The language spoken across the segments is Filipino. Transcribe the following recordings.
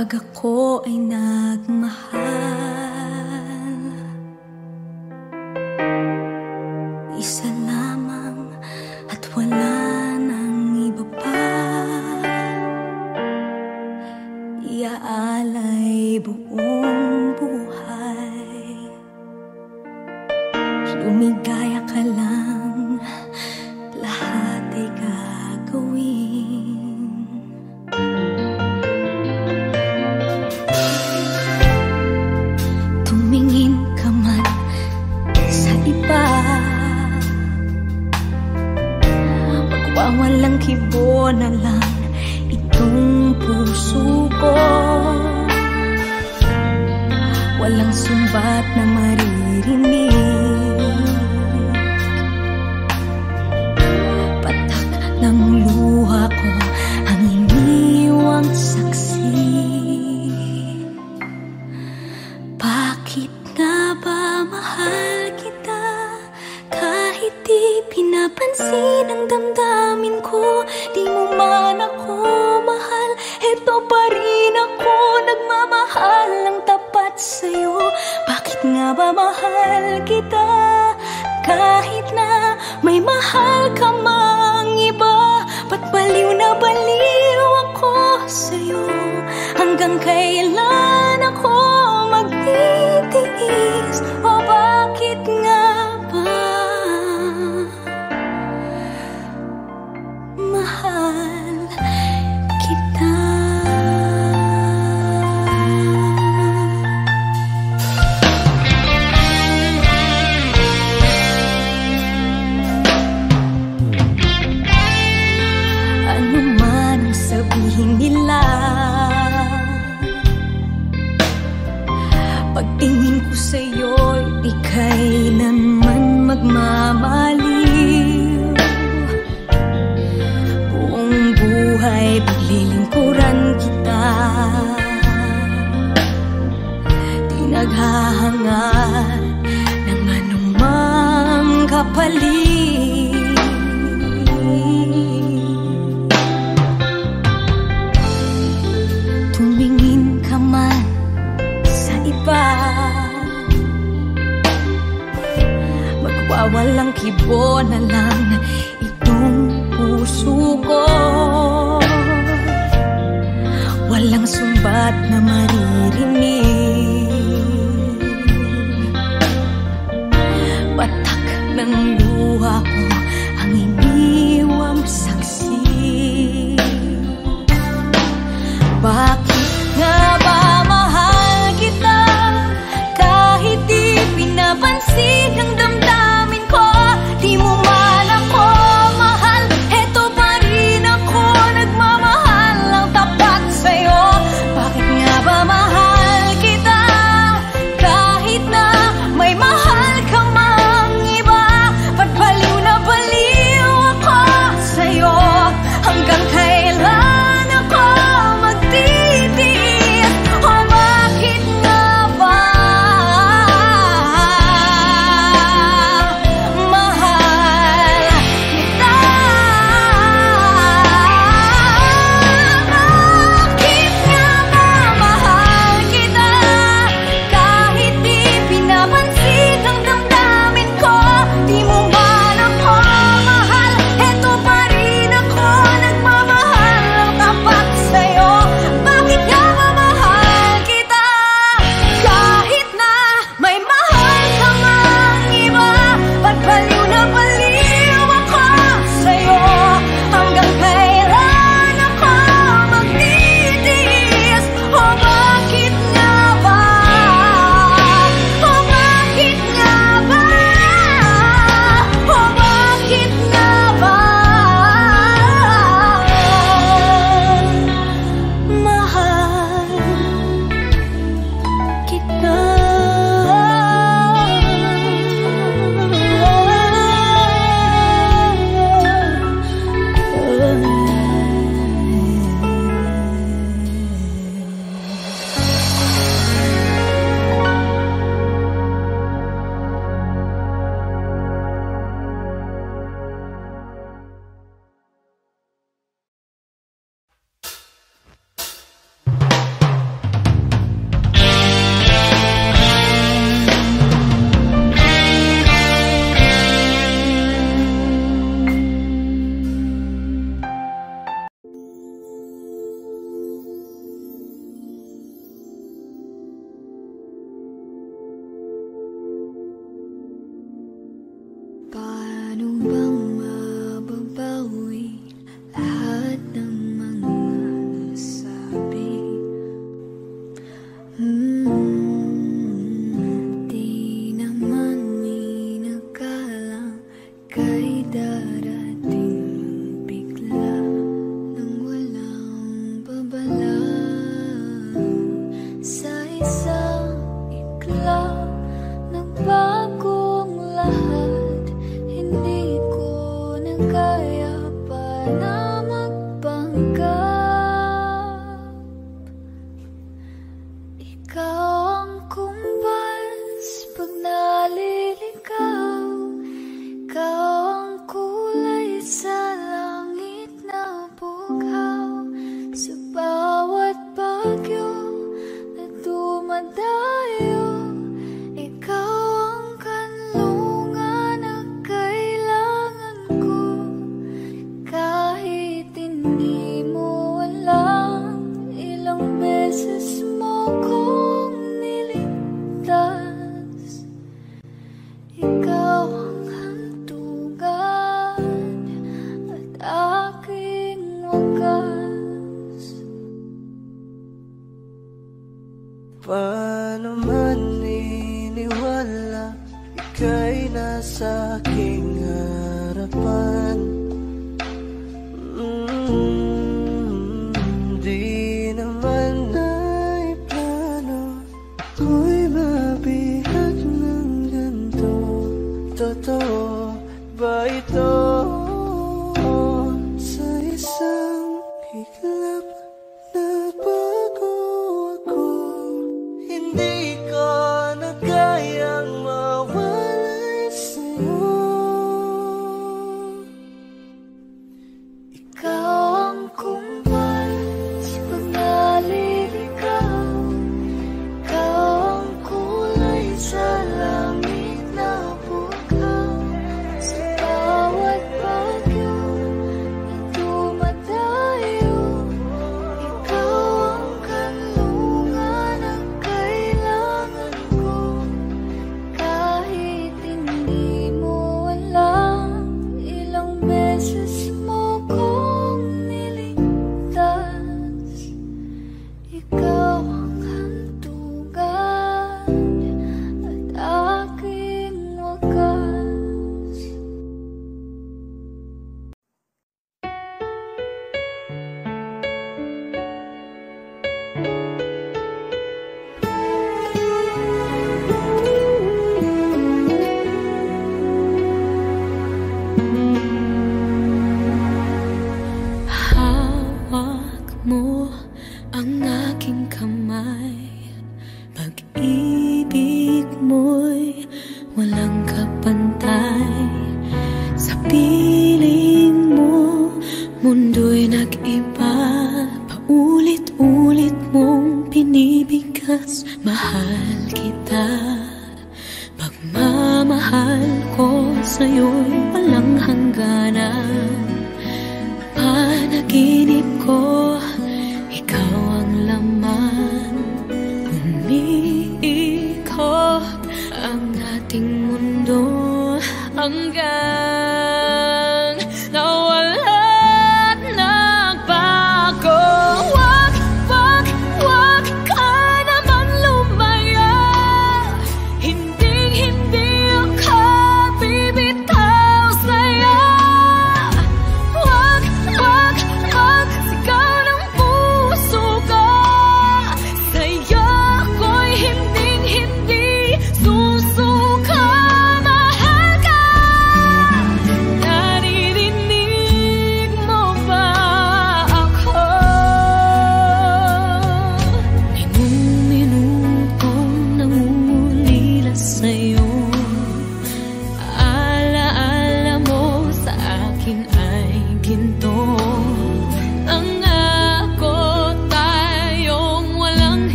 Pag ako ay nagmahal, isa lamang at wala nang iba pa. Iaalay buong buhay, lumigaya ka lang, lahat ay gagawin. Tumingin ka man sa iba, magwawalang kibo na lang itong puso ko. Walang sumbat na maririnig, patak ng luha ko ang iniwang saksi. Bakit nga ba mahal kita kahit di pinapansin ang damdamin ko? Di mo man ako mahal, eto pa rin ako nagmamahal ng tapat sa'yo. Bakit nga ba mahal kita kahit na may mahal ka mang iba? Ba't baliw na baliw ako sa'yo? Hanggang kailan ako magtitiis? O bakit nga ba mahal kita? Ano man ang sabihin nila, pagtingin ko sa'yo'y di kailanman magmamaliw. Buong buhay paglilingkuran kita, di naghahangad ng anumang kapalit. Tumingin ka man sa iba, magwawalang kibo na lang itong puso ko. Walang sumbat na maririnig, batak ng luha ko ang iniwang saksi. Bakit nga ba mahal kita kahit di pinapansin ang damdamin ko? Di mo man ako mahal, eto pa rin ako nagmamahal ng tapat sa'yo. Bakit nga ba bigla nagbagong lahat. Hindi ko na kaya pa na magpanggap. Ikaw ang kumbas pag naliligaw. Ikaw ang kulay sa langit na bughaw. Sa bawat bagyo na dumadayo, ikaw ang kanlungan na kailangan ko. Kahit hindi mo alam, ilang beses mo kong niligtas. Ikaw ang hantungan at aking wagas. Paano man niniwala, ika'y nasa aking harapan. Di naman ay plano ko'y mabihag ng ganito. Totoo ba ito? Sa isang iglap nagbago ako. Hindi ko na kayang mawalay sa'yo. Ikaw ang kumbas pag naliligaw. Ikaw ang kulay sa langit na bughaw. Sa bawat bagyo na dumadayo, ikaw ang kanlungan na kailangan ko. Kahit hindi mo alam, ilang beses mo kong niligtas. Ikaw ang hantungan at aking wagas. Hawak mo ang aking kamay. Pag-ibig mo'y walang kapantay. Sa piling mo, mundo'y nag-iba. Paulit-ulit mong pinibigas. Mahal kita. Pagmamahal ko sa'yo'y walang hangganan. Panaginip ko, ikaw ang laman. Umiikot ang ating mundo hanggang nawala at nagbago. Wag, wag, wag ka naman lumaya. Hindi ako bibitaw sa'yo. Wag, wag, wag, sigaw ng puso ko. Sa'yo ako'y hindi susuka. Mahal ka.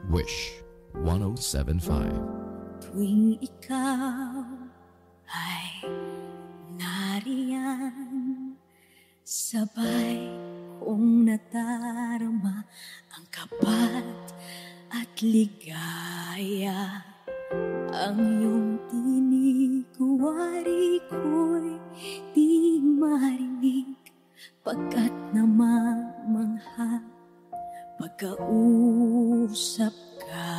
Wish 107.5. Tuwing ikaw ay nariyan, sabay kong nadarama ang kapat at ligaya. Ang iyong tinig, wari ko'y di marinig, pagkat namamangha pagkausap ka.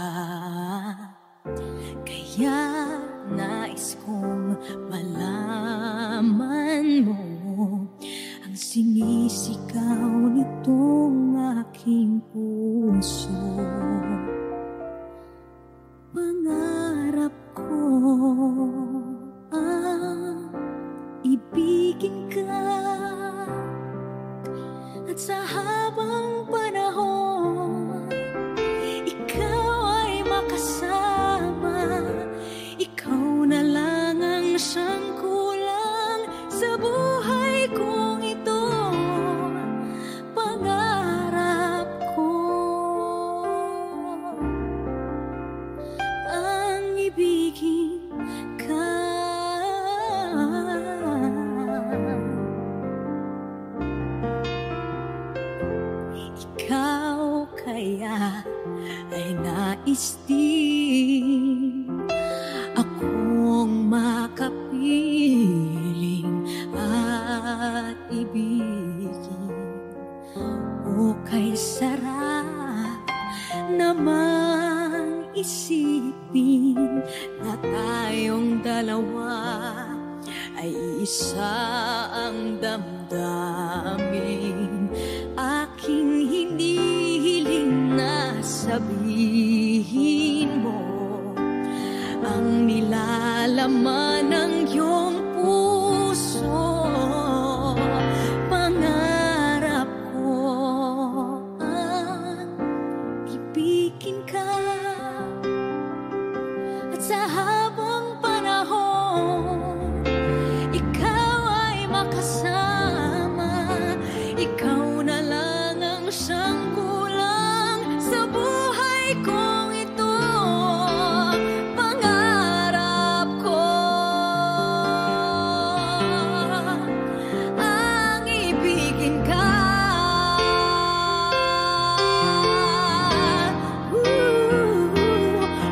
Kaya nais kong malaman mo ang sinisigaw nitong aking puso. Pangarap ko ang ibigin ka, at sa habang panahon ikaw ay makasama. Ikaw na lang ang siyang kulang sa buhay kong ito. Pangarap ko ang ibigin ka. Ikaw kaya ay nais din akong makapiling at ibigin. O kay sarap namang isipin na tayong dalawa ay isa ang damdamin. Aking hinihiling na sabihin mo ang nilalaman ng iyong puso. Pangarap ko ang ibigin ka, at sa habang panahon ikaw ay makasama. Ikaw na lang ang siyang kulang sa buhay kong ito. Pangarap ko ang ibigin ka.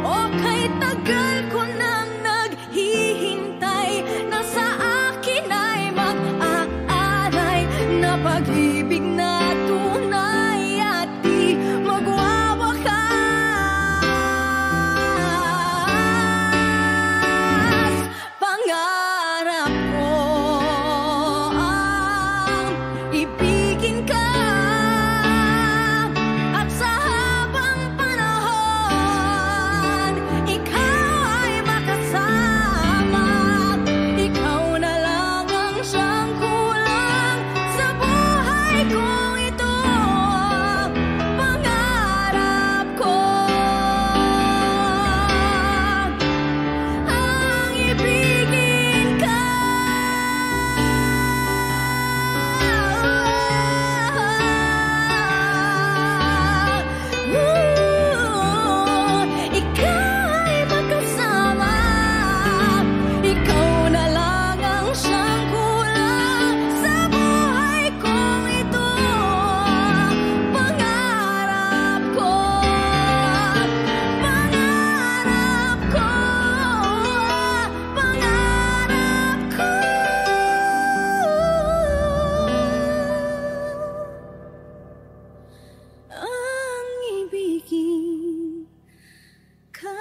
O kay tagal ko nang naghihintay na sa akin ay mag-aalay na pag-ibig na tunay at di magwawakas. Pangarap ko ang ibigin ka, at sa habang panahon ikaw ay makasama. Ikaw na lang ang siyang kulang sa buhay kong ito. Pangarap ko ang ibigin ka. Ikaw ay magkasama. Ikaw na lang ang siyang kulang sa buhay kong ito. Pangarap ko, pangarap ko, pangarap ko ang ibigin ka.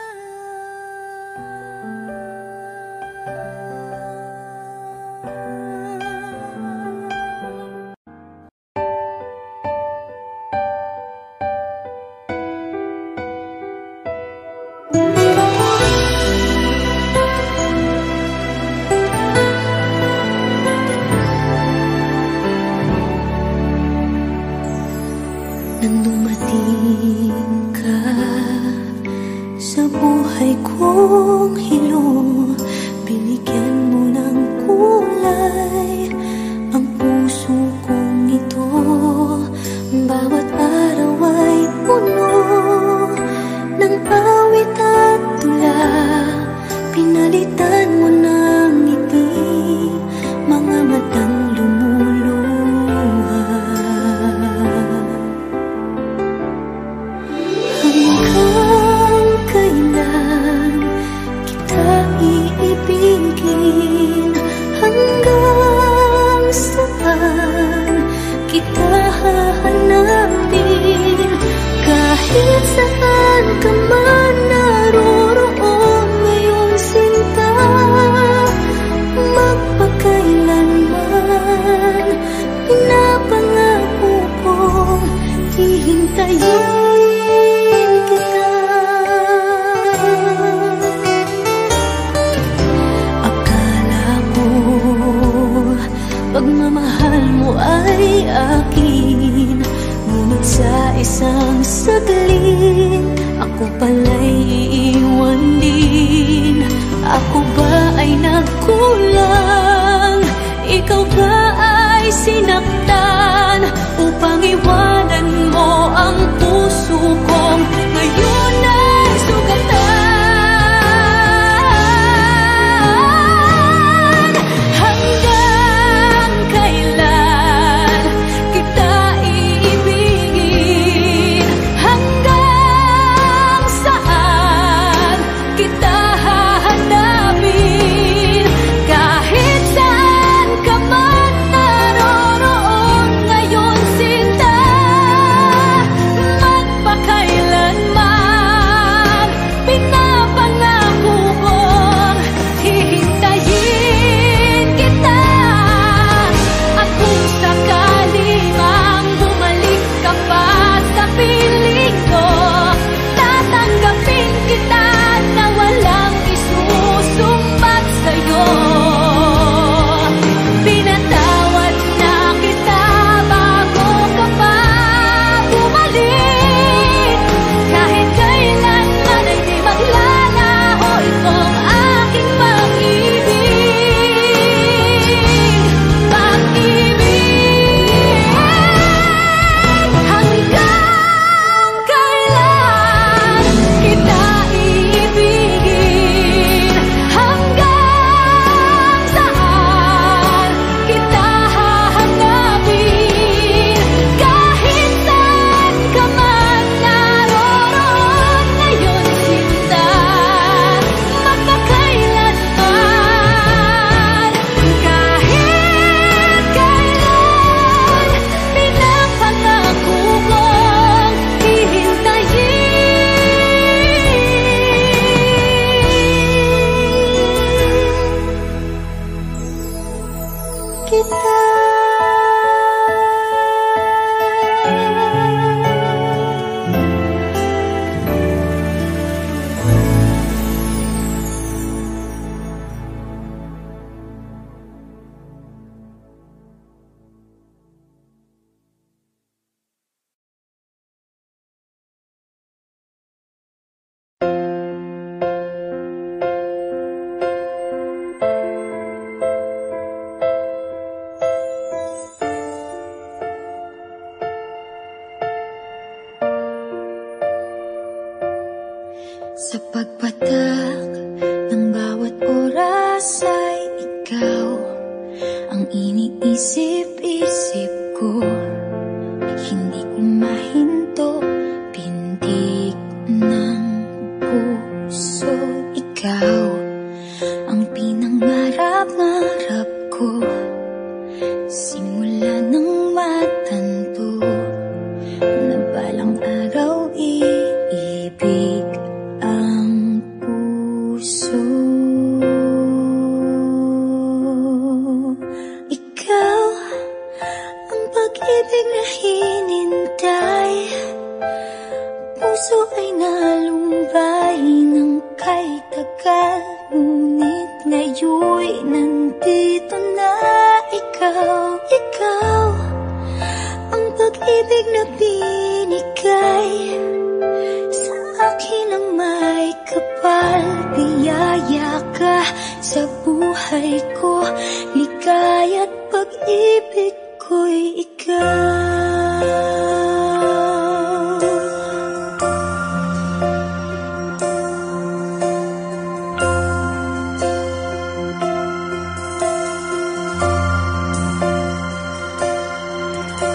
Nang dumating ka sa buhay kong hilong, binigyan mo ng kulay ang puso kong ito. Bawat araw ay puno hihintayin kita. Akala ko pagmamahal mo ay akin, ngunit sa isang saglit ako pala'y iiwan din. Ako ba ay nagkulang? Ikaw ba ay sinaktan upang iwanan mo ang puso kong ngayon ay sugatan? Hanggang kailan kita iibigin? Hanggang saan kita hahanapin? Kahit saan ka man naroroon ngayon, sinta, magpakailanman pinapangako kong hihintayin kita. At kung sakali mang bumalik ka pa sa piling ko, tatanggapin kita na walang isusumbat sa'yo. Pinatawad na kita bago ka pa bumalik. Kahit kailanman ay di maglalaho itong aking pag-ibig. Pag-ibig. Hanggang kailan kita iibigin? Hanggang saan kita hahanapin? Kahit saan ka man naroroon ngayon, sinta, magpakailanman. Kahit kailan pinapangako kong hihintayin kita. Sa pagpatak ng bawat oras ay ikaw ang iniisip-isip ko. Hindi ko mahinto, pintig ng puso. Ikaw ang pinangarap-ngarap ko, simula nang matanto na balang araw iibig ang puso. Ikaw ang pag-ibig na hinintay, puso ay nalumbay ng kay tagal, ngunit ngayon'y nandito na ikaw. Ikaw ang pag-ibig na binigay sa akin ang may kapal. Biyaya ka sa buhay ko, ligaya't pag-ibig ko'y ikaw.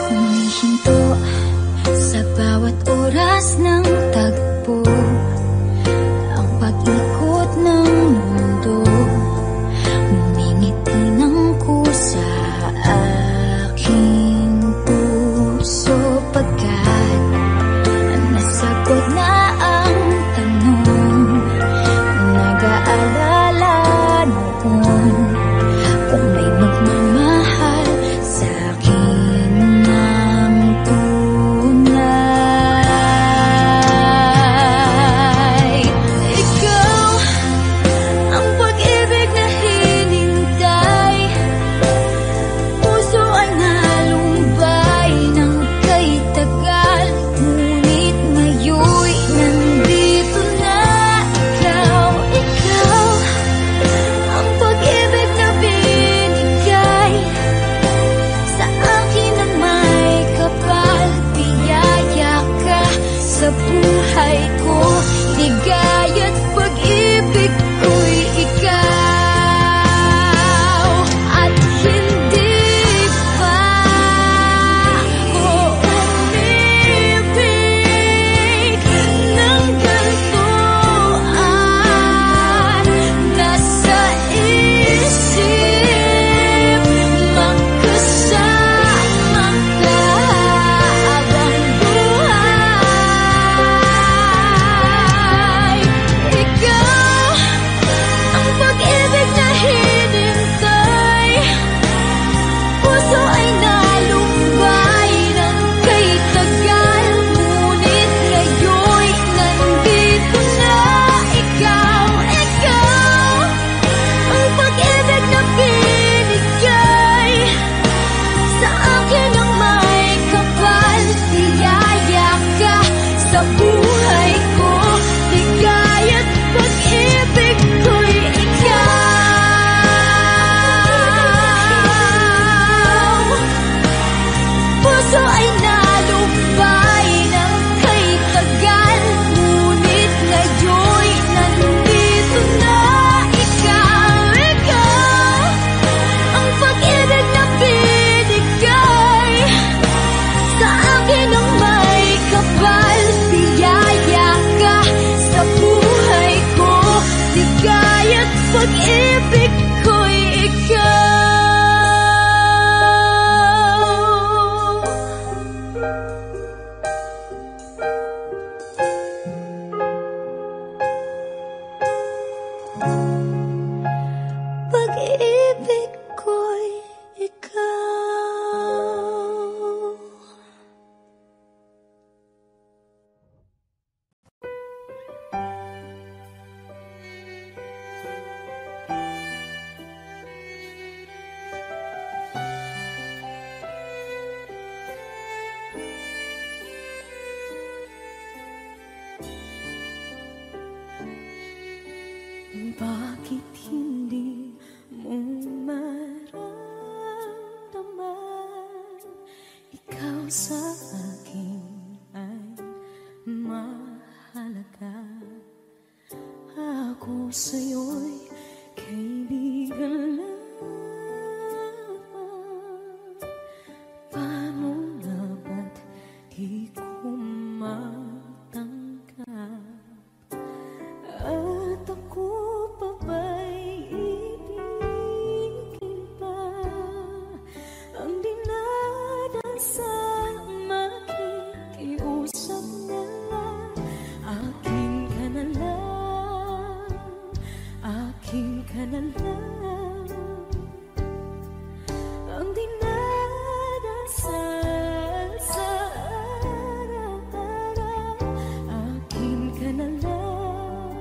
Humihinto sa bawat oras ng tagpo, ang pag-ikot ng mundo, ngumingiti ng kusa aking puso. Pagkat nasagot na ang tanong, nag-aalala noon kung may magmamahal sa akin ng tunay. Bakit hindi mo maramdaman? Ikaw sa akin ay mahalaga. Ako sa'yo'y kaibigan lamang. Paano nga ba't di ko matanggap? At ako pa ba'y ibigin pa? Ang dinadasal makikiusap na lang. Akin ka na lang, akin ka na lang. Ang dinadasal sa araw-araw. Akin ka na lang,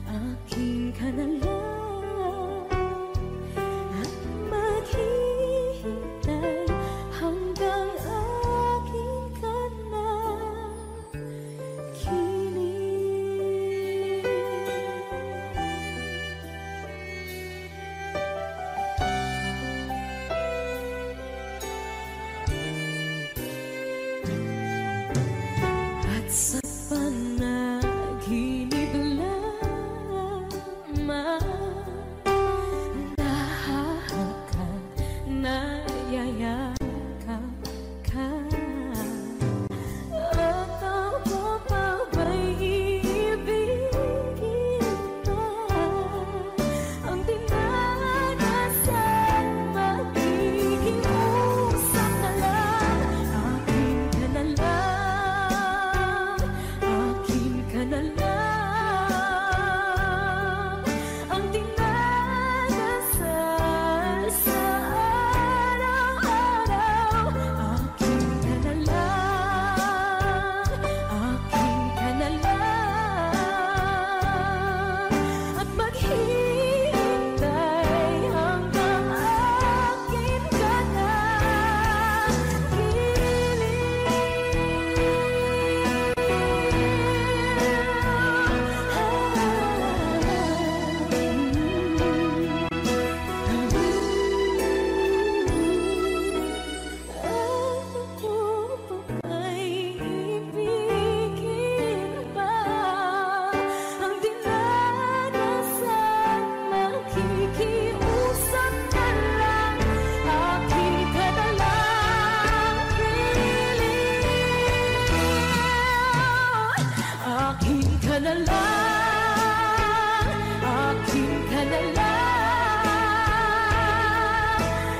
akin ka na lang. At maghihintay hanggang akin ka na kilig. At sa panaginip lamang nahahagkan, nayayakap ka. At ako pa ba'y iibigin pa? Ang dinadasal makikiusap na lang. Akin ka na lang, akin ka na lang. Ang dinadasal sa araw-araw. Akin ka na lang, akin ka na lang. At maghihintay hanggang akin ka na Ako pa ba'y ibigin pa? Ang dinadasal makikiusap na lang. Akin ka na lang, kilig. Akin ka na lang, akin ka na lang.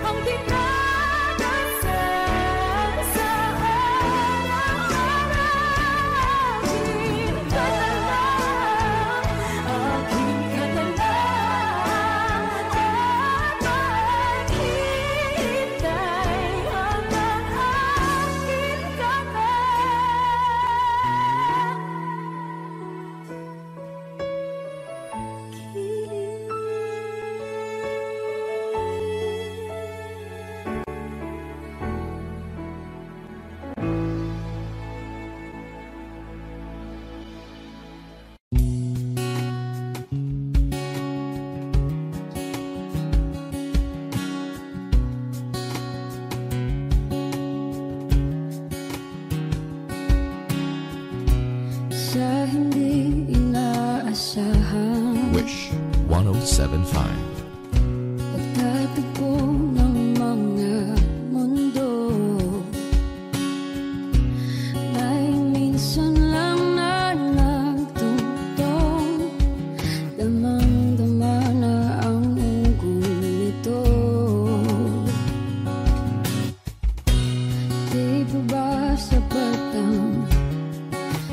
Ang dinadasal sa araw-araw. Akin ka na lang, akin ka na lang. At maghihintay hanggang akin ka na sa hindi inaasahan. Wish 1075. Pagtatagpo ng mga mundo, may minsan lang na nagtutong. Damang-dama na ang unggoy nito. Di ba ba sapat ang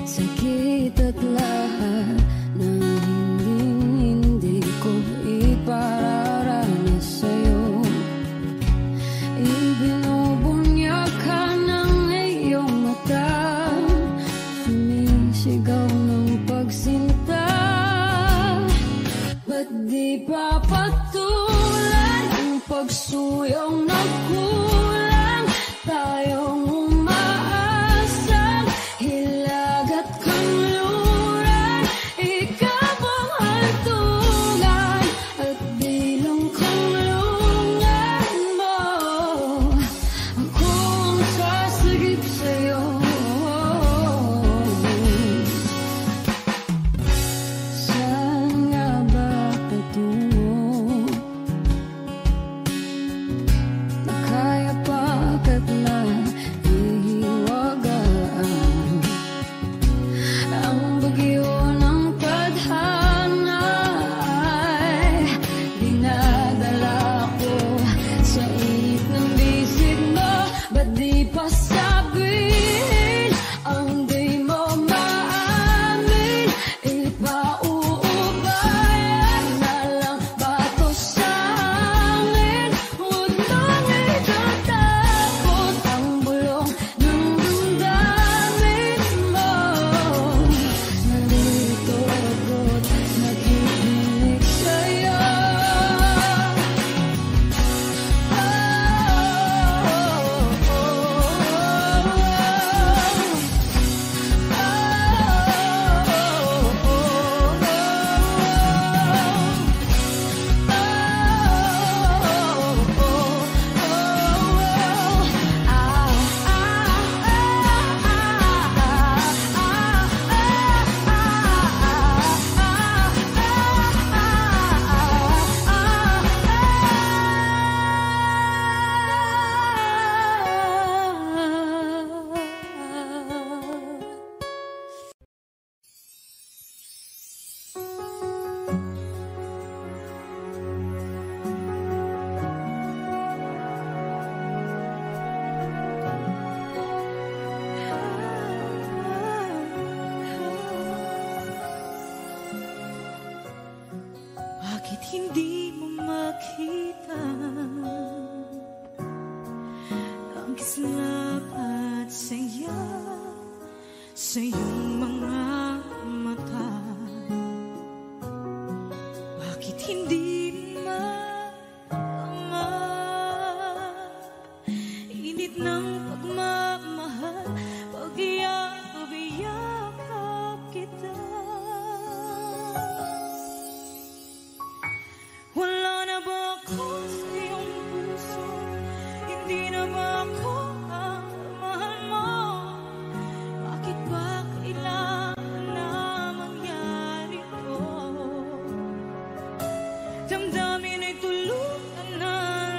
sakit at lahat ng hindi ko ipararanas sa'yo? Ibinubunyag ka ng iyong mata, sa iyong mga mata. Bakit hindi init ng pagmamahal, pag-iyakap kita. Wala na ba ako sa iyong puso? Hindi na ba ako ang mahal mo? Bakit ba kailangan na mangyari to? Damdamin ay tuluyan na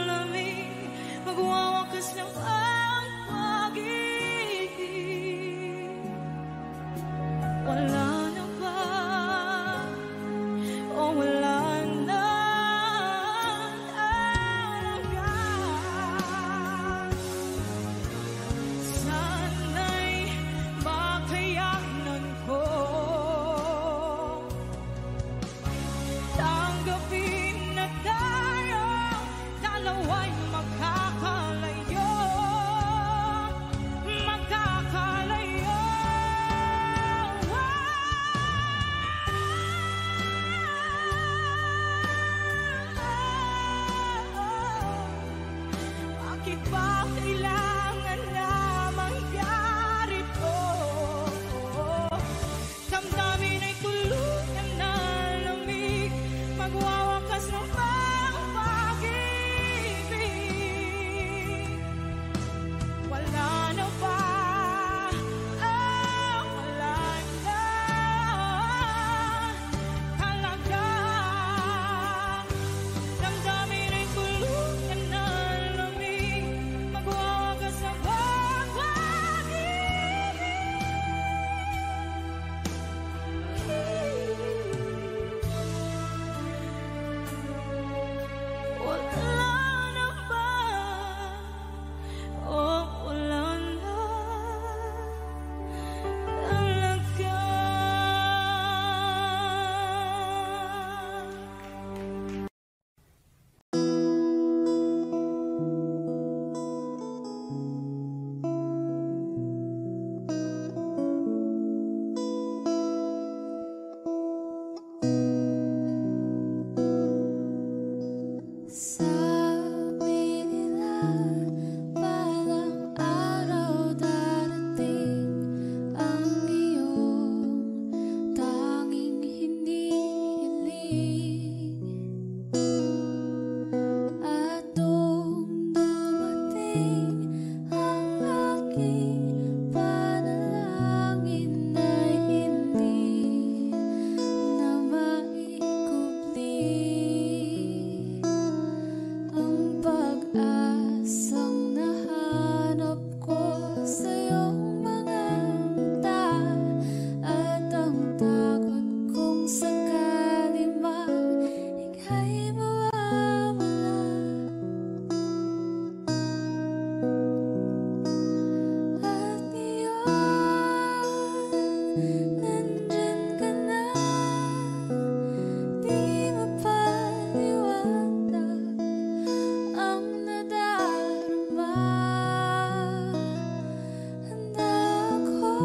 lamig, magwawakas ng ang pag-ibig. Wala na ba? O wala na talaga? Sana'y makayanan ko tanggapin na tayo dalawa'y magkakalayo. Bakit ba kailangan na mangyari to? Damdamin ay tuluyan na lamig, magwawakas ng pag-ibig. Wala na ba? Wala na talaga. Damdamin ay tuluyan na lamig, magwawakas ng pag-ibig. Wala na ba? Wala na talaga. Sabi nila parang araw darating ang iyong tanging hinihiling, at nung dumating ang aking panalangin ay hindi na maikubli ang pag-asang nahanap ko sa iyong mga mata, at ang takot kong sakali mang ika'y mawawala. At ngayon nandyan ka na, di mapaliwanag ang nadarama. Handa ako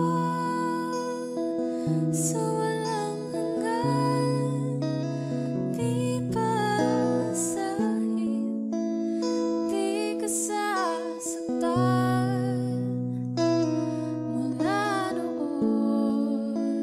sa walang hanggan, di paasahin, di ka sasaktan. Mula noon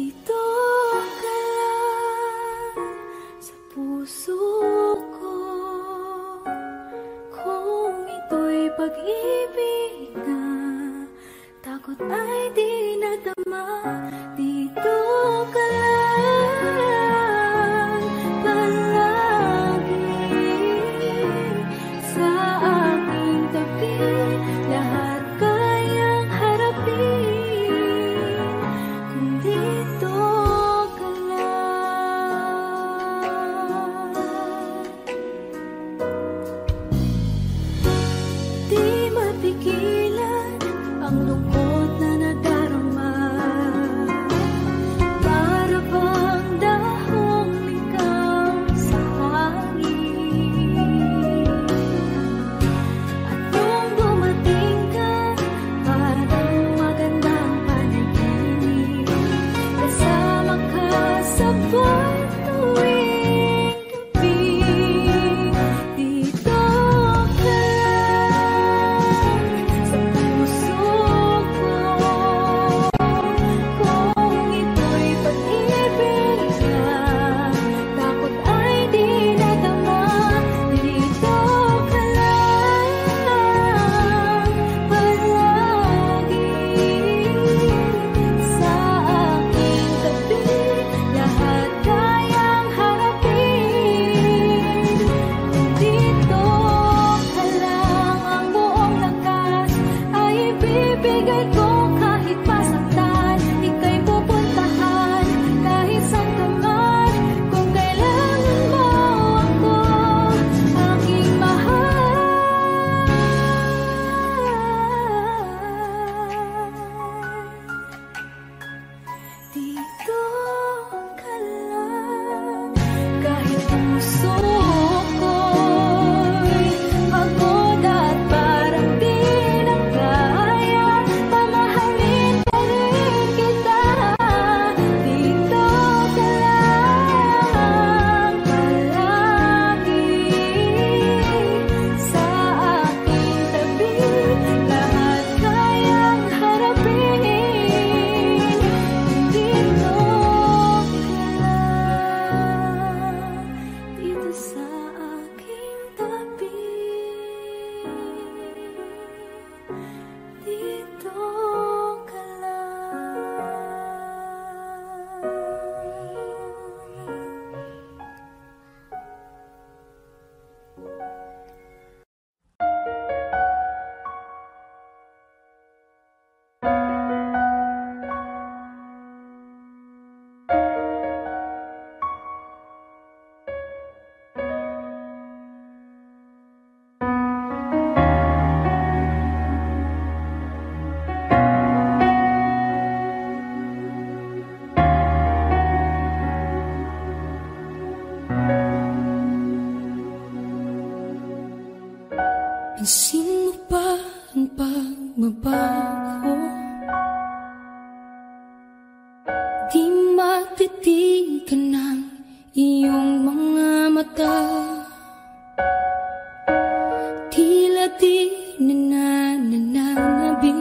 Dito ka lang sa puso ko, kung ito'y pag-ibig na takot ay di nadama. Dito ka lang palagi sa aking tabi, lahat kayang harapin kung dito ka lang. Di mapigilan ang lungkot na nadarama, para bang dahong ikaw sa hangin. At nung dumating ka, parang magandang panaginip, kasama ka sa buwan tuwing gabi. Dito ka lang sa puso ko, kung ito'y pag-ibig na takot ay di nadama. Dito ka lang palagi sa aking tabi, lahat kayang harapin kung dito ka lang. Ang buong lakas ay ibibigay ko, kahit masaktan ika'y pupuntahan, kahit saan ka man, kung kailangan mo ako, aking mahal. Dito ka lang, kahit puso ko'y pagod at parang di na kaya, pamahalin pa rin kita. Dito ka lang palagi sa aking tabi, lahat kayang harapin kung dito ka lang. Dito sa aking tabi, dito ka lang. Pansin mo ba ang pagbabago? Di matitigan ng iyong mga mata, tila di nananabig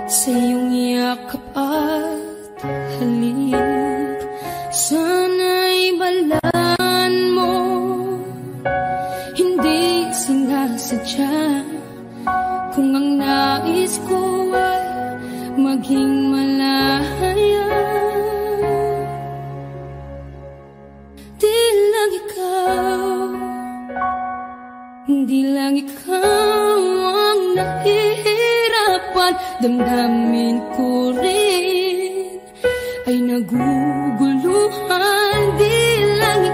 sa iyong yakap at halik. Sana'y balaan mo, hindi sinasadya, kung ang nais ko ay maging malaya. Di lang ikaw ang nahihirapan, damdamin ko rin ay naguguluhan. Di lang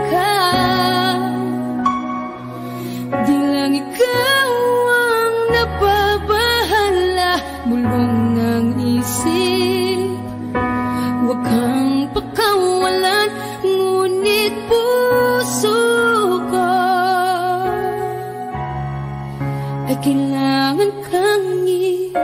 ikaw ang nababahala, bulong ng isip, huwag kang pakawalan, ngunit puso ko ay kailangan kang iwan.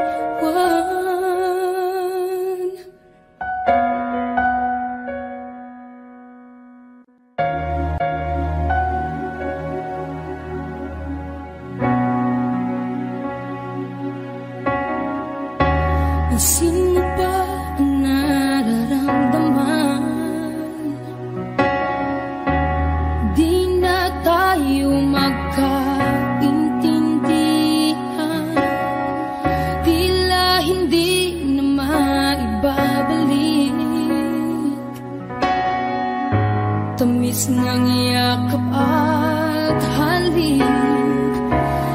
Tamis ng yakap at halik,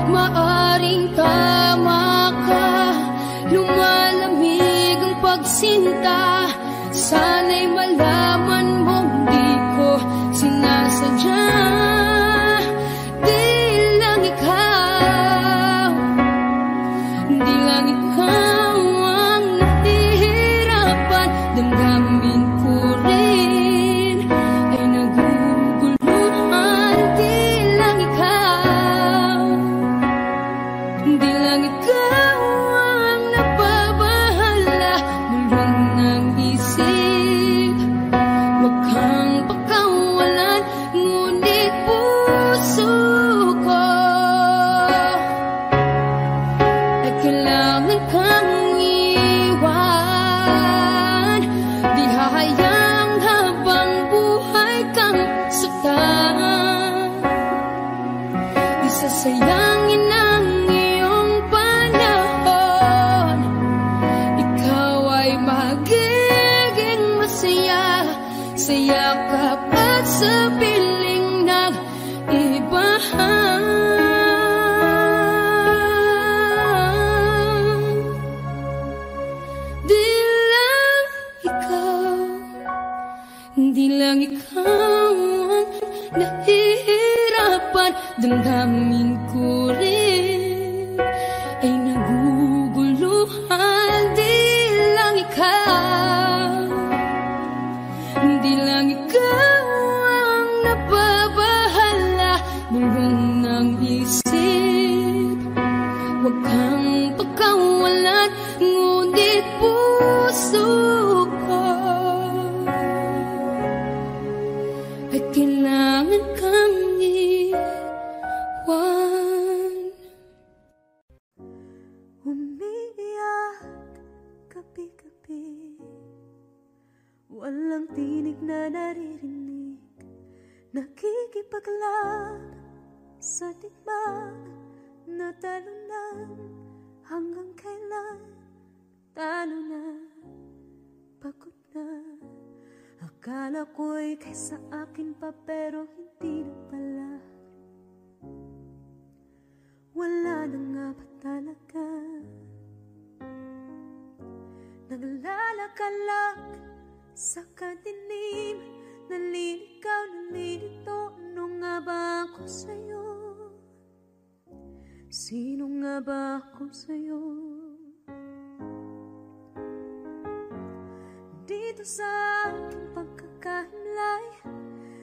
maaring tama ka. Lumalamig ang pagsinta, sana'y malaman mong di ko sinasadya. Di lang ikaw ang nahihirapan. Damdamin ko rin ay naguguluhan. Di lang ikaw ang nababahala. Mulong ng isip, wag kang pakawalan. Ngunit puso ko ay kailangan kang iwan. Di hahayang habang buhay kang saktan. Di sasayangin ang iyong panahon. Ikaw ay magiging masaya sa yakap at sa piling ng iba. Di lang ikaw ang nahihirapan. Damdamin ko rin ay naguguluhan. Di lang ikaw ang nababahala. Bulong ng isip, wag kang pagkawalan. Ngunit puso ko ay kailangan kang iwan. Umiiyak gabi-gabi, walang tinig na naririnig. Nakikipaglab sa tikman na talunan. Hanggang kailan talo na, pagod na. Akala ko'y kaysa akin pa, pero hindi na pala. Wala na nga ba talaga? Naglalakalag sa kadilim, naliligaw, nalilito. Ano nga ba ako sa'yo? Sino nga ba ako sa'yo? Dito sa aking pagkakahinlay,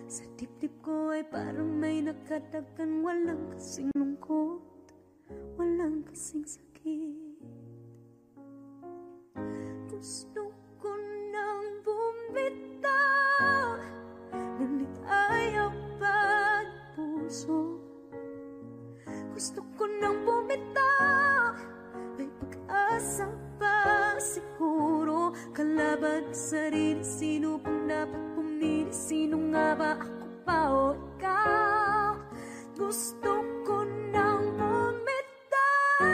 sa dibdib ko ay parang may nakadagan. Walang kasing lungkot, walang kasing sakit. Gusto ko nang bumitaw, ngunit ayaw pa ng puso. Gusto ko nang bumitaw, may pag-asa pa siguro. Kalaban sa sarili, sino pang dapat pumili? Sino nga ba, ako pa o ikaw? Gusto ko nang bumitaw,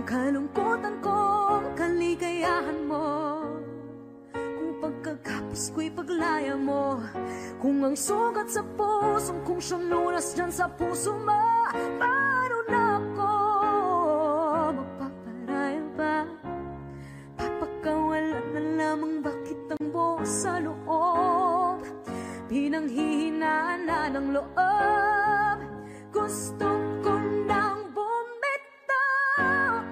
kalungkutan ko, kaligayahan mo. Kung pagkakapos ko'y paglaya mo, kung ang sugat sa pusong kung siyang lunas dyan sa puso mo, paano na ako magpaparaya ba? Papakawalan na lamang ba kitang buo sa loob? Pinanghihinaan na ng loob. Gusto ko nang bumitaw,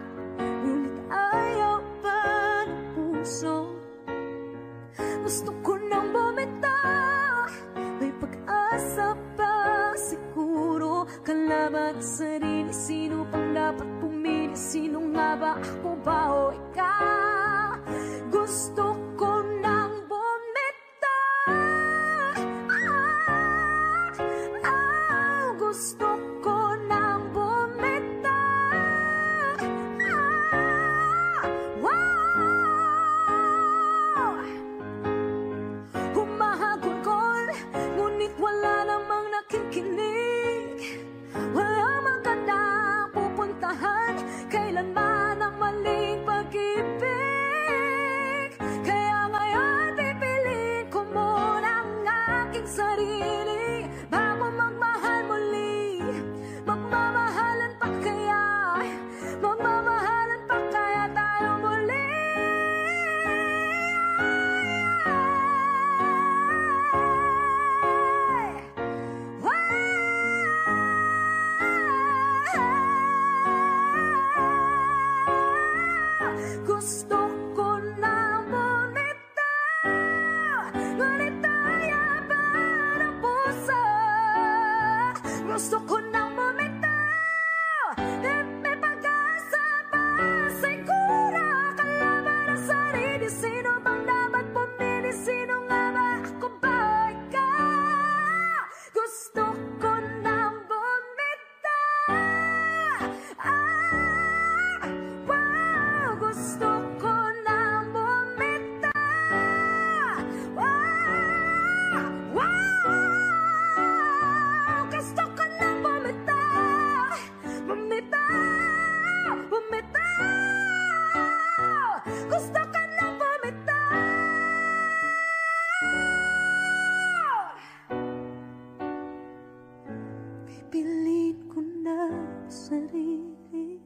ngunit ayaw pa ng puso. Gusto ko nang bumitaw, may pag-asa pa siguro. Kalaban sa sarili, sino pang dapat pumili? Sino nga ba, ako ba o ikaw? Gusto ko nang bumitaw, gusto ko nang bumitaw. Humahagulgol, ngunit wala namang nakikinig. Wala mang gandang pupuntahan, kailanman ang maling pag-ibig. na sarili.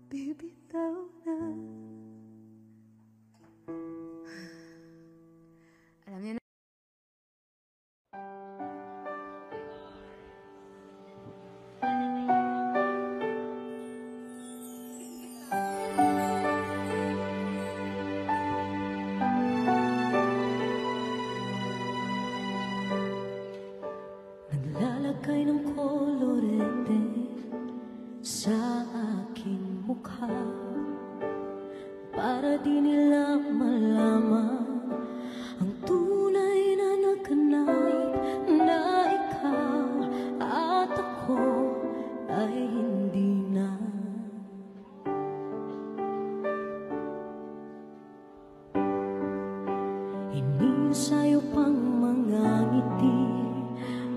Bibitaw na. Alam niyo na. Naglalagay ng kolorete sa aking mukha para di nila malaman ang tunay na naganap na ikaw at ako ay hindi na. Inisayo pang mga ngiti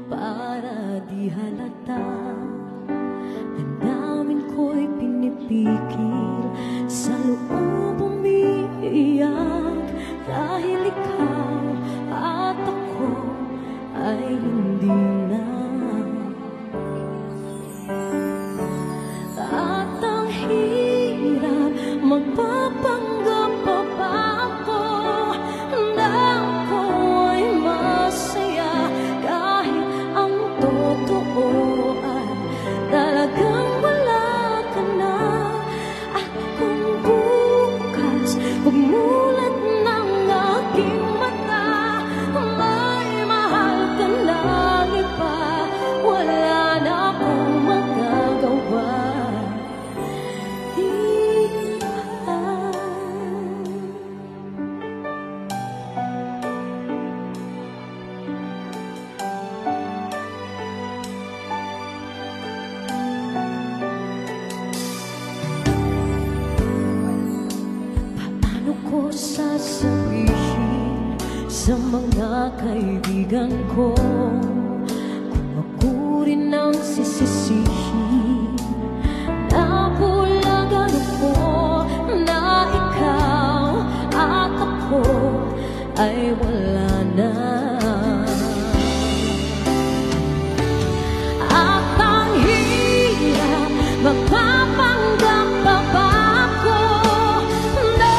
para di halata. Ang namin ko'y pinipigil sa loob umiiyak dahil ikaw at ako ay hindi na. At ang hirap magpapanggap pa ba ako na ako ay masaya kahit ang totoo ay talagang wala ka na. At kung bukas pagmulat ng aking mata may mahal ka lang iba, wala na akong magagawa. Paano ko sasabihin sa mga kaibigan ko kung ako rin ang sisisihin? Nabulagan ako na ikaw at ako ay wala na. At ang hirap magpapanggap pa ba ako na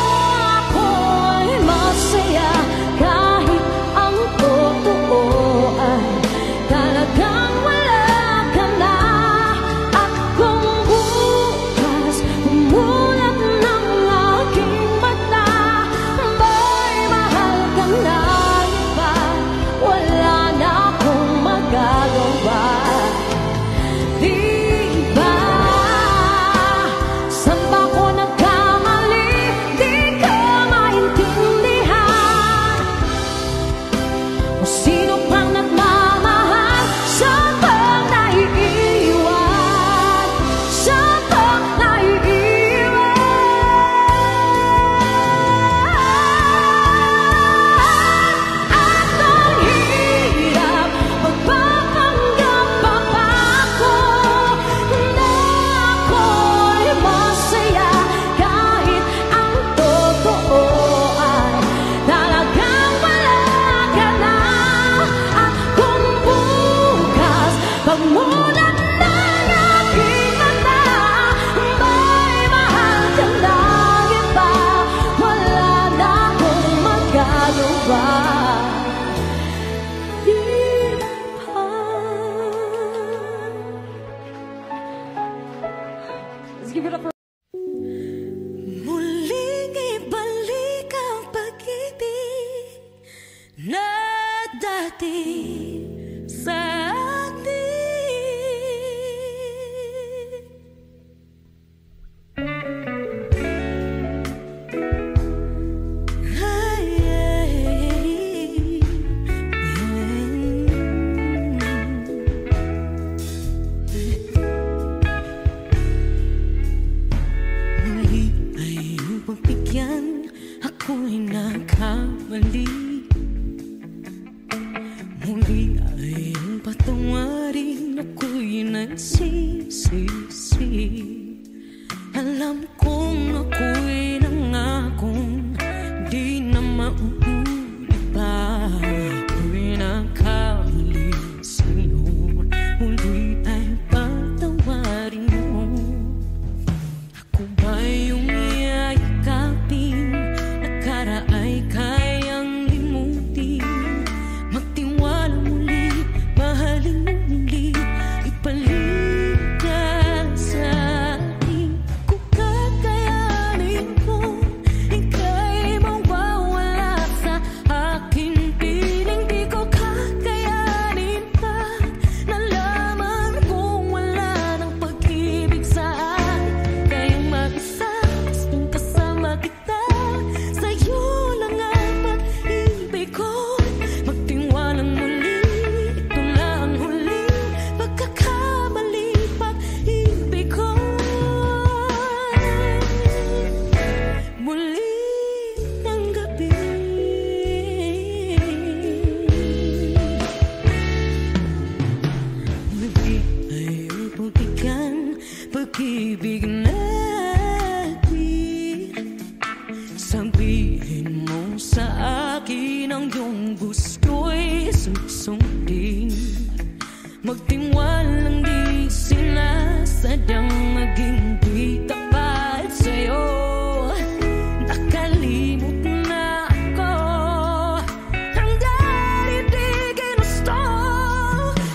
ako ay masaya kahit ang totoo ay talagang wala ka na. At kung bukas umulat ng aking mata may mahal ka na iba, wala na akong magagawa. Di ba? Saan ba ko nagkamali? Di ko maintindihan. O sino pang nagmamahal? Saan bang naiiwan? Saan bang naiiwan? At ang hirap magpapanggap pa ba ako na ako'y masaya kahit ang totoo ay talagang wala ka na. At kung bukas pagmulat ng aking mata may mahal ka lang iba, wala na akong magagawa. Di ba? Let's give it up for muling ibalik ang pag-ibig na dati sa atin. Ay, muli ay iyong pagbigyan, ako'y nagkamali. Muli ay iyong patawarin, ako'y nagsisisi. Alam kong ako'y nangakong di na mauulit pa. Ako'y nagkamali. pag-ibig natin. Sabihin mo sa akin ang iyong gusto'y susundin. Magtiwalang di sila sadyang maging di tapat sa'yo. Nakalimot na ako, hanggang di ginusto.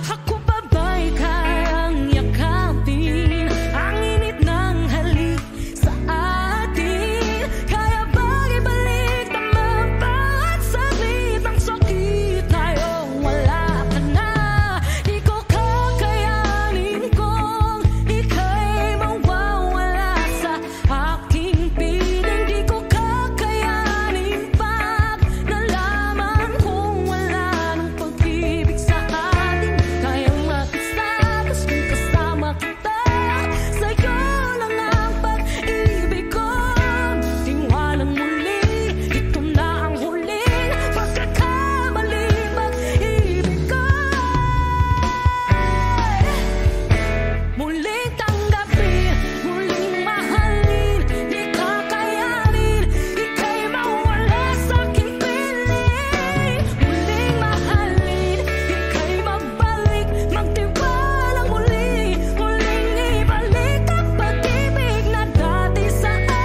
Ako pa ba'y kayang yakapin ang init ng halik sa atin? Kaya ba'y ibalik naman bawat saglit ang sakit tayong wala ka na? Di ko kakayanin kung ika'y mawawala sa aking piling. Di ko kakayanin pag nalaman kung wala nang pag-ibig sa atin. Kayang makasabas kung kasama kita, sa'yo lang ang pag-ibig ko. Tiwalang muli, ito na ang huling pagkakamali, pag-ibig ko. Muling tanggapin, muling mahalin, di kakayanin, ika'y mawala sa aking piling. Muling mahalin, ika'y mabalik, magtiwalang muli, muling ibalik ang pag-ibig na dati sa atin.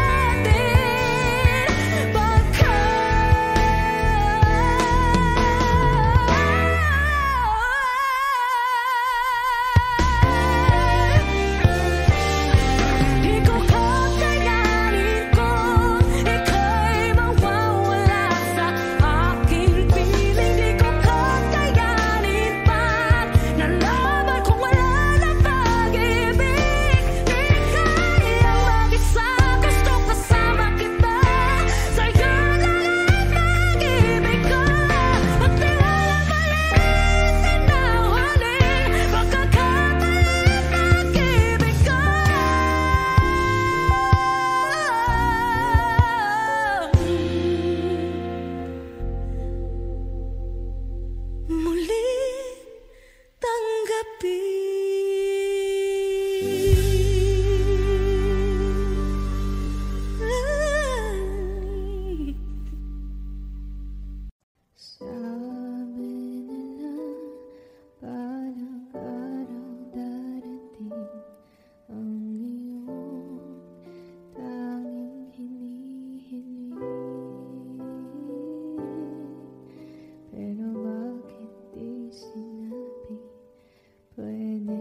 Di ko kakayanin kung ika'y mawawala sa aking piling. Di ko kakayanin pag nalaman kung wala na pag-ibig. Di kayang mag-isa, gusto kasama kita, sa'yo lang ang pag-ibig ko. Magtiwala balitin na huling pagkakamali, pag-ibig ko. Muling tanggapin. Sabi nila parang araw darating ang iyong tanging hinihiling. Pero bakit di sinabi? Pwede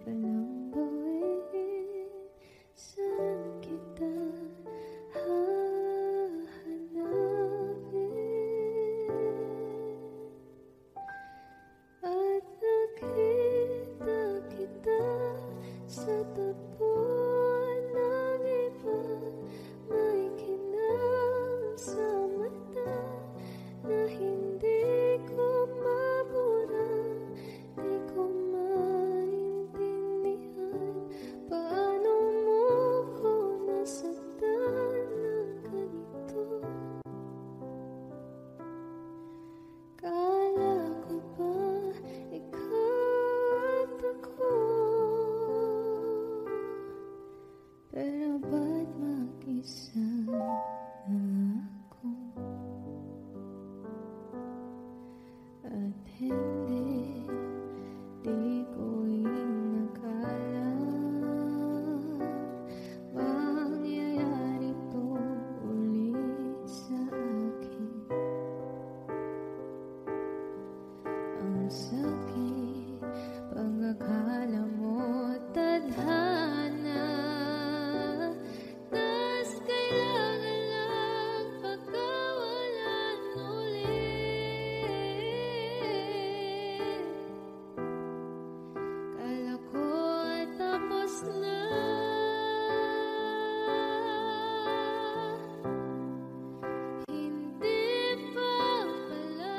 palang gawin. Saan kita hahanapin? At nakita kita sa tapuan ng iba. May kinang sa mata na hindi ko mabura. Di ko maintindihan paano mo ko nasaktan ng ganito. Kala ko ba ikaw at ako? Pero ba't mag-isa na ako? At hindi, di ko inakala mangyayari to ulit sa akin. Ang sakit, pag-akala mo tadhana, tas kailangan lang pagkawalan ulit. Kala ko tapos na, hindi pa pala.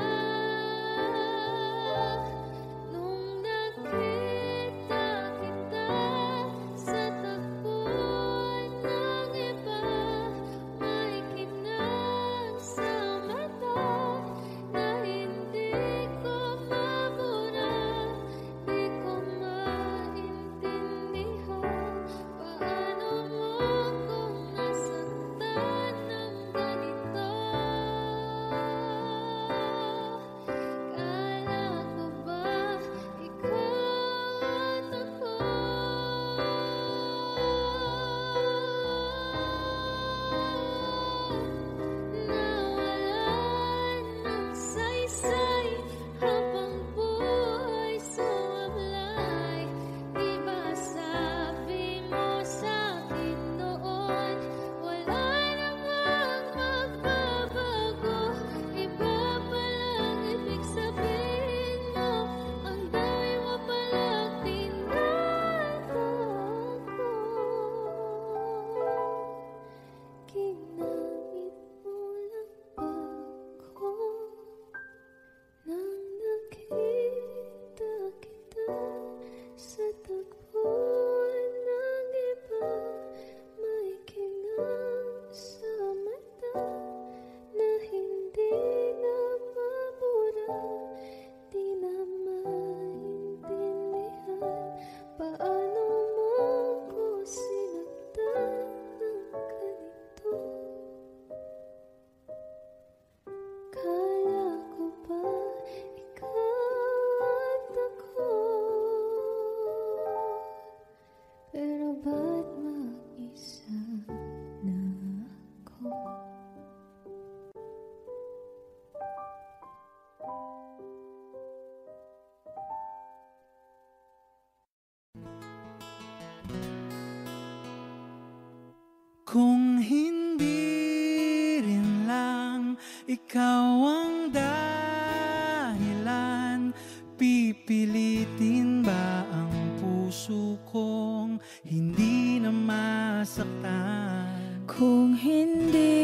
Pipilitin ba ang puso kong hindi na masaktan? Kung hindi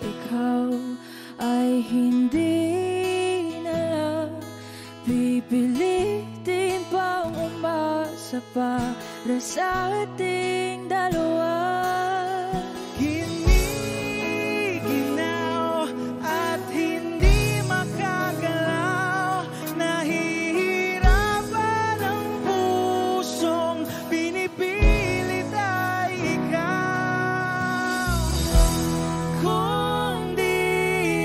ikaw ay hindi na lang, pipilitin bang umasa para sa ating dalawa? Giniginaw at hindi makagalaw, nahihirapan ang pusong pinipilit ay ikaw. Kung di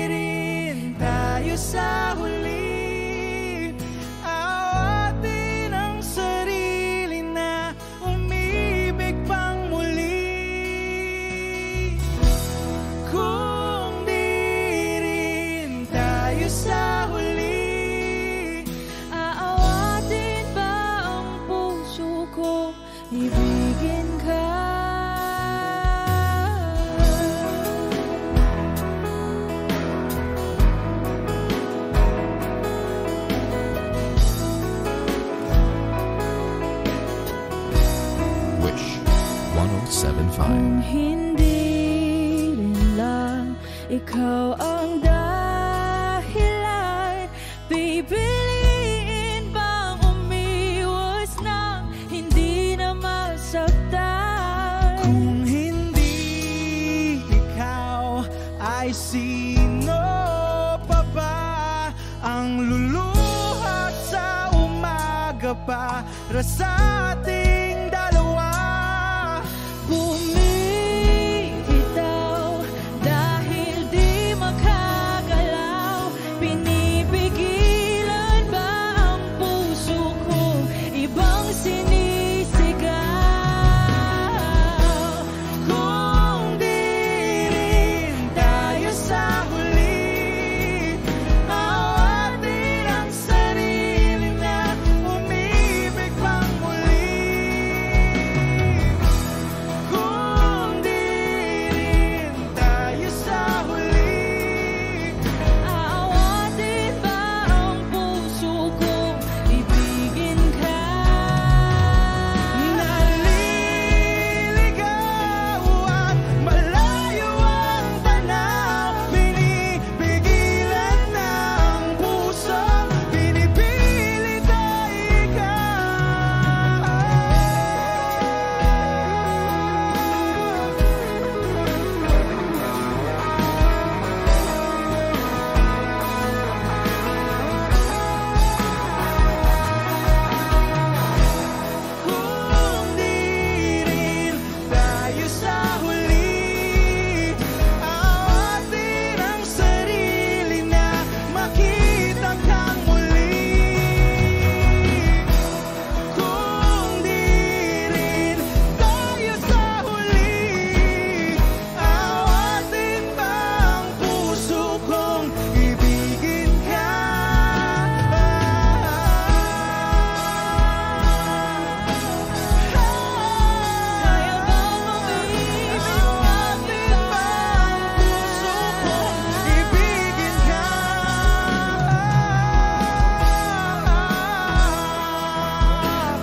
rin tayo sa huli, awatin ang sarili na umibig pang muli. Kung di rin tayo sa huli, Aawatin ba ang puso ko, ibigin ka? Wish 1075. Kung hindi rin lang ikaw ang dahilan, pipiliin bang umiwas nang hindi na masaktan? kung hindi ikaw, ay sino pa ba ang luluha sa umaga para sa ating dalawa? Bumibitaw dahil di makagalaw, pinipigilan ba ang puso kong ibang sinisigaw? Kung di rin tayo sa huli, awatin ang sarili na umibig pang muli. Kung di rin tayo sa huli, Aawatin ba ang puso kong ibigin ka? naliligaw at malayo ang tanaw, pinipigilan ng puso, pinipilit ay ikaw. Kung di rin tayo sa huli, awatin ang sarili na makita kang muli. Kung di rin tayo sa huli, awatin ba ang puso kong ibigin ka? Kaya bang umibig Awatin ba ang puso kong ibigin ka?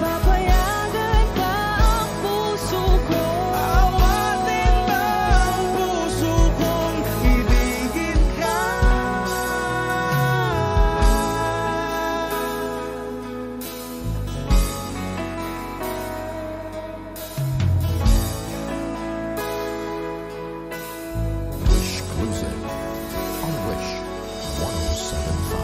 Papayagan ba ang puso ko? Awatin ba ang puso kong ibigin ka? Wish Cruiser on Wish 1075.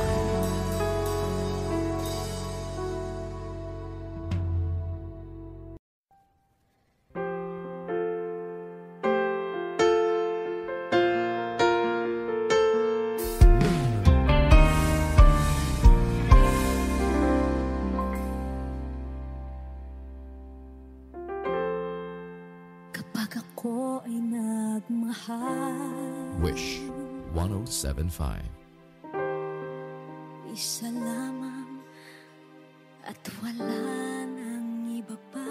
Kapag ako ay nagmahal, Wish 1075. Isa lamang at wala nang iba pa.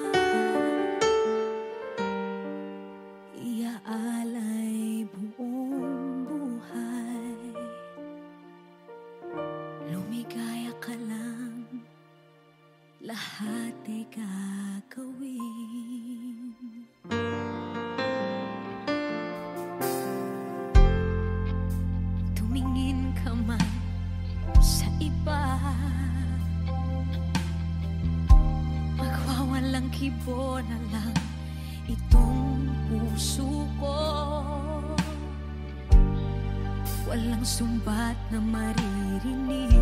Iaalay buong buhay. Lumigaya ka lang lahat ay gagawin. Tumingin ka man sa iba, magwawalang kibo na lang itong puso ko. Walang sumbat na maririnig,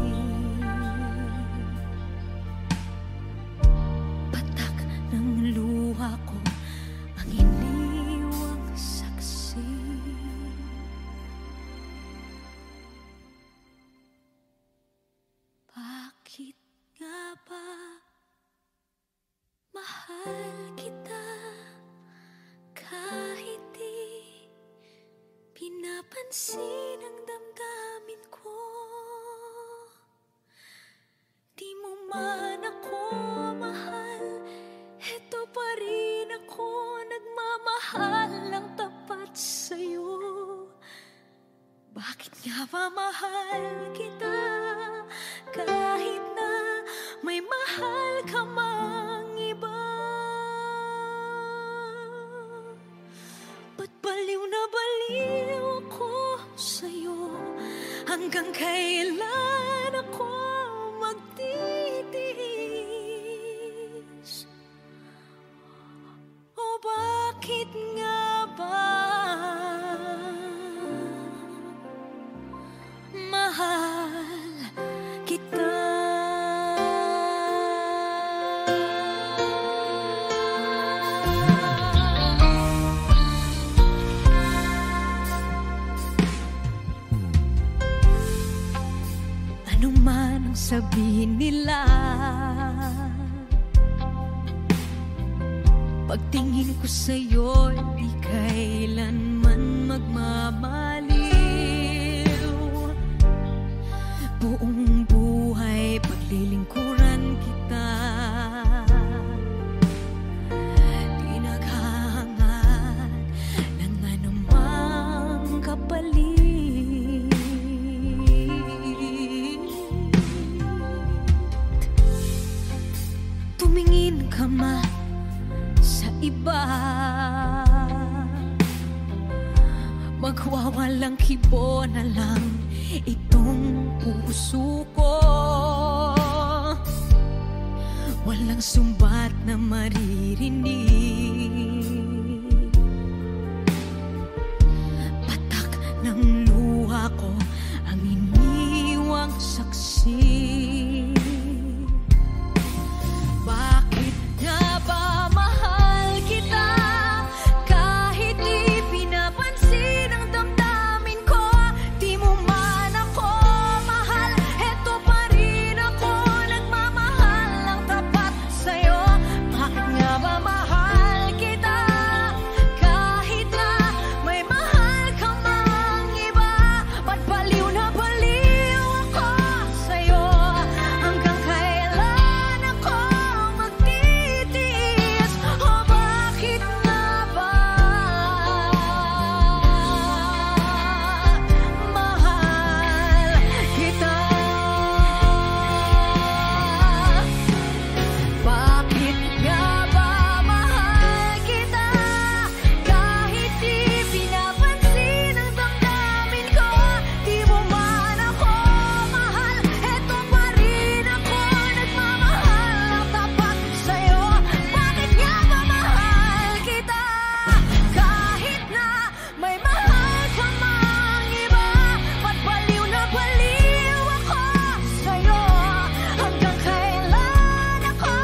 patak ng luha ko ang iniwang saksi. Bakit nga ba mahal kita kahit di pinapansin ang damdamin ko? Di mo man ako mahal, eto pa rin ako nagmamahal ng tapat sa'yo. Bakit nga ba mahal kita kahit na may mahal ka mang iba? Ba't baliw na baliw ako sa'yo? Hanggang kailan ako magtitiis? O bakit nga ba mahal kita? Ano man ang sabihin nila, pagtingin ko sa'yo di kailanman magmamaliw. Buong buhay paglilingkuran kita, di naghahangad ng anumang kapalit. Tumingin ka man sa iba, magwawalang kibo na lang itong puso ko. Walang sumbat na maririnig, patak ng luha ko ang iniwang saksi. Bakit nga ba mahal kita kahit di pinapansin ang damdamin ko? Di mo man ako mahal, eto pa rin ako nagmamahal ng tapat sa'yo. Bakit nga ba mahal kita kahit na may mahal ka mang iba? Ba't baliw na baliw ako sa'yo? Hanggang kailan ako magtitiis? O bakit nga ba mahal kita? Bakit nga ba mahal kita kahit di pinapansin ang damdamin ko? Di mo man ako mahal, eto pa rin ako nagmamahal ng tapat sa'yo. Bakit nga ba mahal kita kahit na may mahal ka mang iba? Ba't baliw na baliw ako sa'yo? Hanggang kailan ako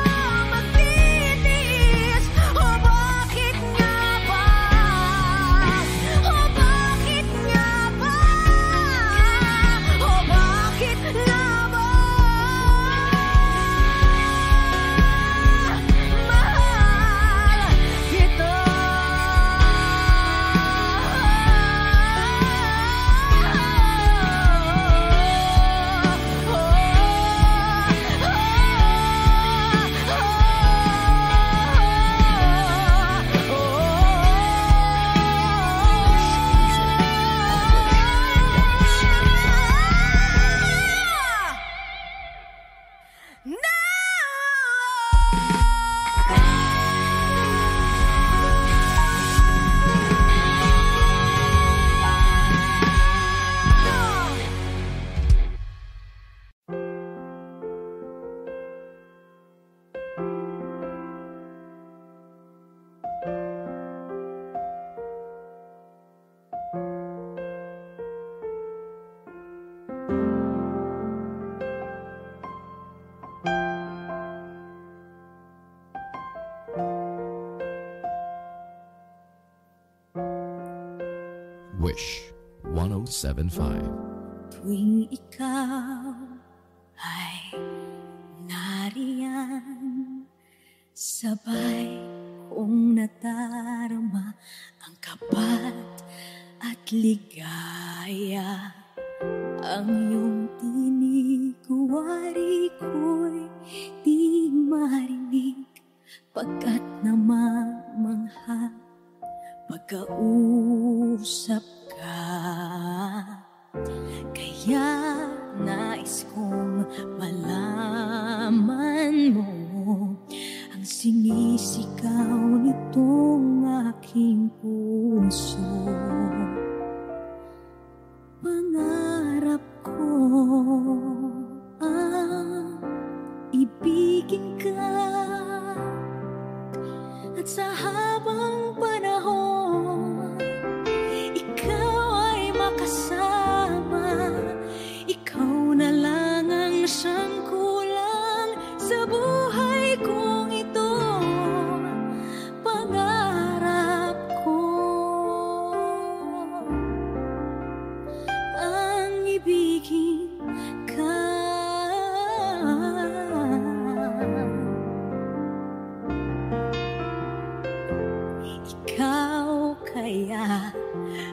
magtitiis? O bakit nga ba? O bakit nga ba? O bakit nga ba mahal kita? No! Wish 107.5. Tuwing ikaw ay nariyan, sabay kong nadarama ang kapat at ligaya. Ang iyong tinig, wari ko'y di marinig, pagkat namamangha pagkausap ka. Kaya nais kong malaman mo ang sinisigaw nitong aking puso. Pangarap ko ang ibigin ka, at sa habang panahon ikaw ay makasama. Ikaw na lang ang siyang kulang sa buhay kong ito. Pangarap ko ang ibigin ka. Ikaw kaya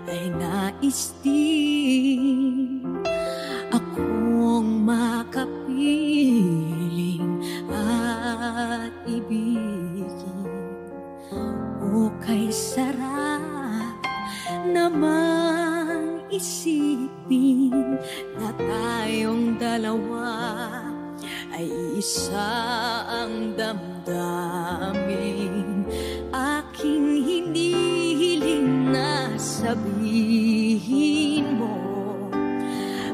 ay nais din akong makapiling at ibigin. O kay sarap naman isipin na tayong dalawa ay isa ang damdamin. Aking hinihiling na sabihin mo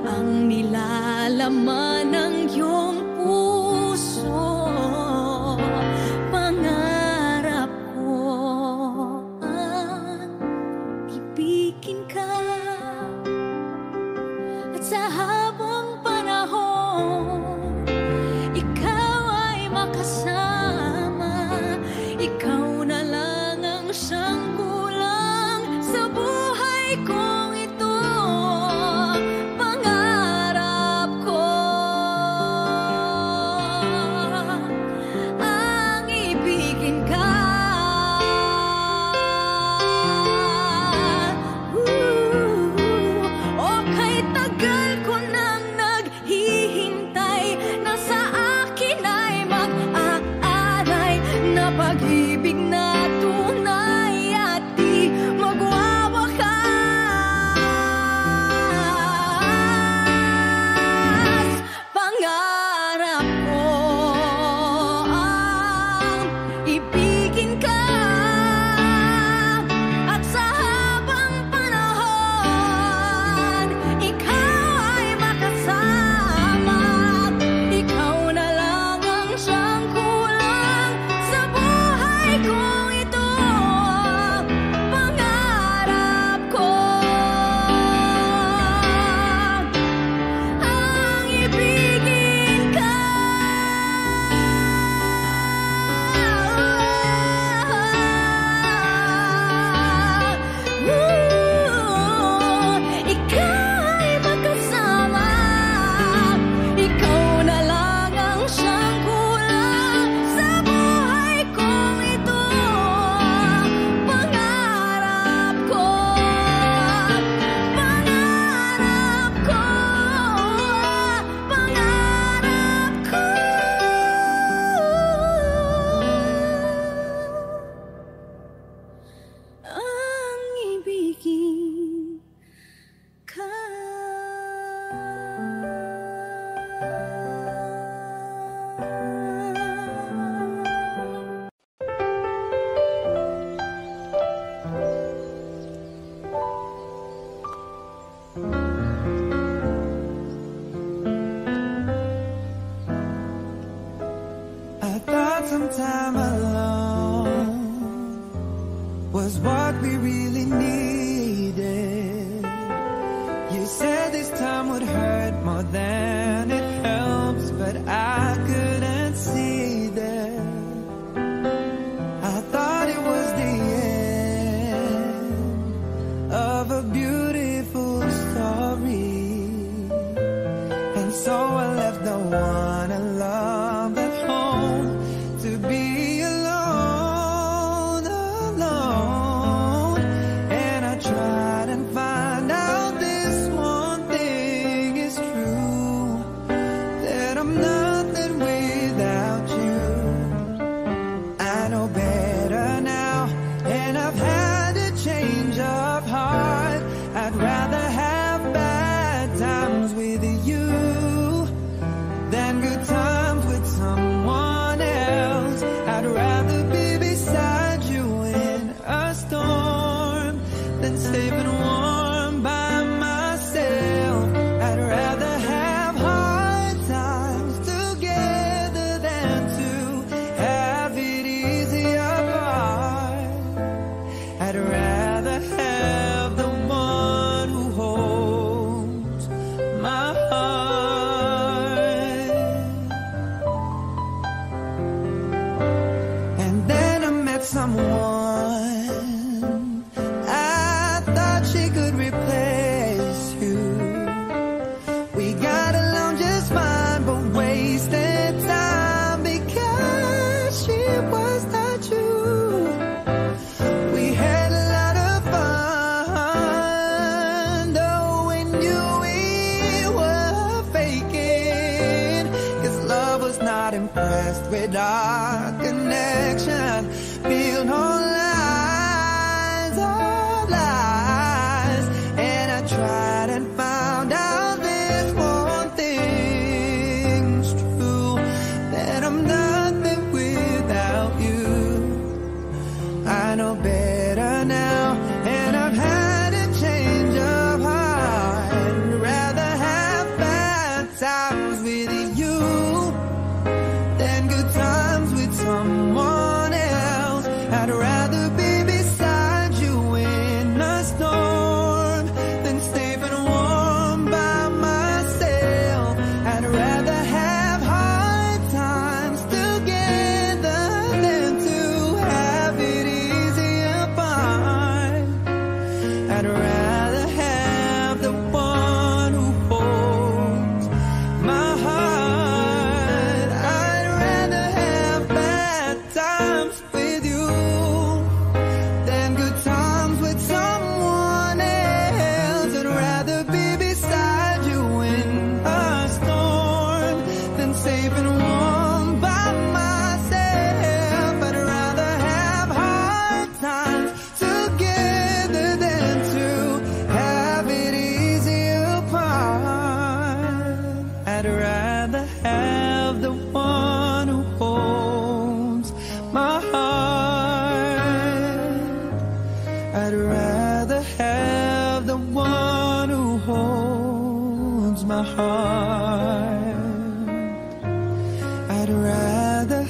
ang nilalaman ng iyong puso. Pangarap ko ang ibigin ka, at sa habang panahon ikaw ay makasama. Ikaw na lang ang siyang kulang sa buhay kong ito. Pangarap ko ang ibigin ka. O kay tagal ko nang naghihintay na sa akin ay mag-aalay na pag-ibig na tunay at di magwawakas. Pangarap ko ang ibigin ka, at sa habang panahon ikaw ay makasama. Ikaw na lang ang siyang kulang sa buhay kong ito. Pangarap ko ang ibigin ka. Ikaw ay magkasama. Ikaw na lang ang siyang kulang sa buhay kong ito. Pangarap ko, pangarap ko, pangarap ko ang ibigin ka. I thought some time alone was what we really needed. You said this time would hurt more than it helps, but I couldn't see that. I thought it was the end of a beautiful someone. I thought she could replace you. We got along just fine, but wasted time because she was not you. We had a lot of fun, though we knew we were faking, 'cause love was not impressed with our connection. Built on lies of lies, and I tried and found out this one thing's true, that I'm nothing without you. I know better now, and I've had a change of heart. I'd rather have bad times with you than good times with someone else. I'd rather be beside you in a storm than safe and warm by myself. I'd rather have hard times together than to have it easy apart. I'd rather have the one who holds my heart. I'd rather have bad times with you than good times with someone else. I'd rather be beside you in a storm than safe and warm by myself. I'd rather have hard times together than to have it easy apart. I'd rather have the one who holds my heart. I'd rather have the one who holds my heart. I'd rather